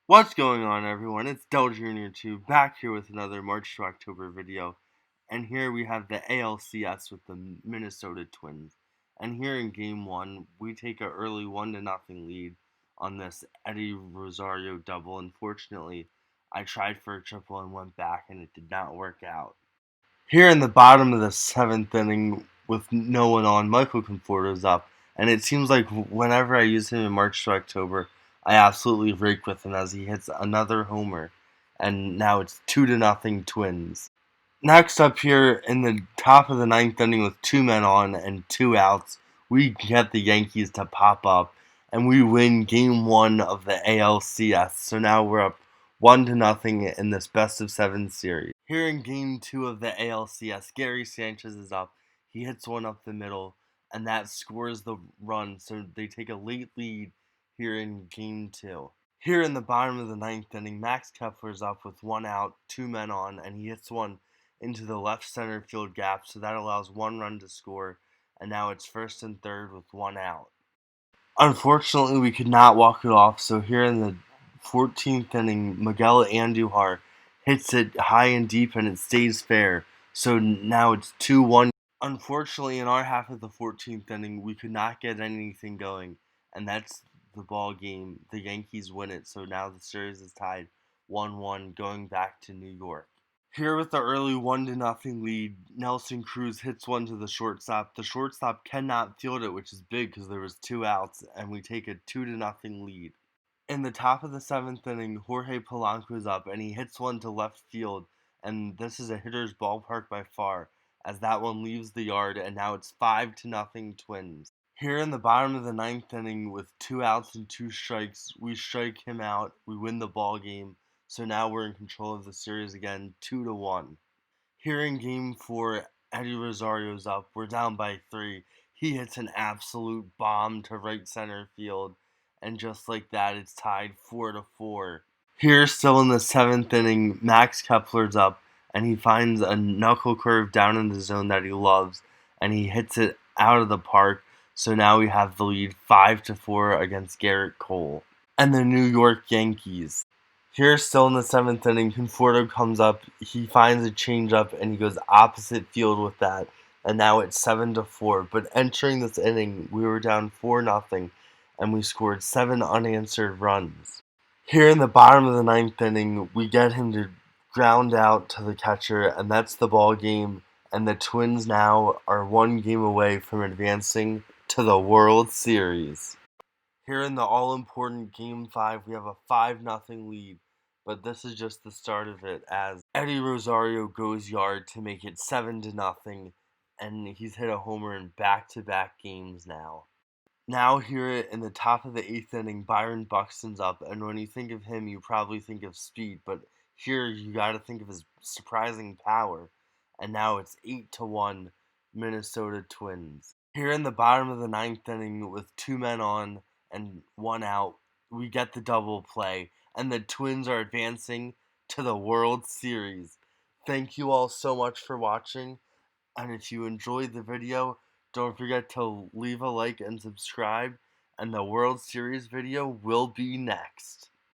What's going on, everyone? It's Del Jr. 2 back here with another March to October video. And here we have the ALCS with the Minnesota Twins. And here in game 1, we take an early 1-0 lead on this Eddie Rosario double. Unfortunately, I tried for a triple and went back, and it did not work out. Here in the bottom of the 7th inning, with no one on, Michael Conforto's up, and it seems like whenever I use him in March to October, I absolutely rake with him as he hits another homer, and now it's 2-0 Twins. Next up here in the top of the 9th inning with 2 men on and 2 outs, we get the Yankees to pop up, and we win Game 1 of the ALCS. So now we're up 1-0 in this best-of-7 series. Here in Game 2 of the ALCS, Gary Sanchez is up. He hits one up the middle, and that scores the run, so they take a late lead here in Game 2. Here in the bottom of the 9th inning, Max Kepler's up with 1 out, 2 men on, and he hits one into the left center field gap, so that allows 1 run to score, and now it's first and third with 1 out. Unfortunately, we could not walk it off, so here in the 14th inning, Miguel Andujar hits it high and deep, and it stays fair, so now it's 2-1. Unfortunately, in our half of the 14th inning, we could not get anything going, and that's the ball game. The Yankees win it, so now the series is tied 1-1 going back to New York. Here with the early 1-0 lead, Nelson Cruz hits one to the shortstop. The shortstop cannot field it, which is big because there was 2 outs, and we take a 2-0 lead. In the top of the 7th inning, Jorge Polanco is up, and he hits one to left field, and this is a hitter's ballpark by far, as that one leaves the yard, and now it's 5-0 Twins. Here in the bottom of the 9th inning, with 2 outs and 2 strikes, we strike him out, we win the ball game, so now we're in control of the series again, 2-1. Here in Game 4, Eddie Rosario's up. We're down by 3. He hits an absolute bomb to right center field, and just like that, it's tied 4-4. Here, still in the 7th inning, Max Kepler's up, and he finds a knuckle curve down in the zone that he loves, and he hits it out of the park, so now we have the lead 5-4 against Garrett Cole and the New York Yankees. Here, still in the 7th inning, Conforto comes up, he finds a changeup, and he goes opposite field with that, and now it's 7-4. But entering this inning, we were down 4-0, and we scored 7 unanswered runs. Here in the bottom of the 9th inning, we get him to ground out to the catcher, and that's the ball game, and the Twins now are 1 game away from advancing to the World Series. Here in the all-important Game 5, we have a 5-0 lead, but this is just the start of it, as Eddie Rosario goes yard to make it 7-0, and he's hit a homer in back-to-back games now. Now here in the top of the 8th inning, Byron Buxton's up, and when you think of him, you probably think of speed, but here you gotta think of his surprising power, and now it's 8-1 Minnesota Twins. Here in the bottom of the 9th inning, with 2 men on and 1 out, we get the double play, and the Twins are advancing to the World Series. Thank you all so much for watching, and if you enjoyed the video, don't forget to leave a like and subscribe, and the World Series video will be next.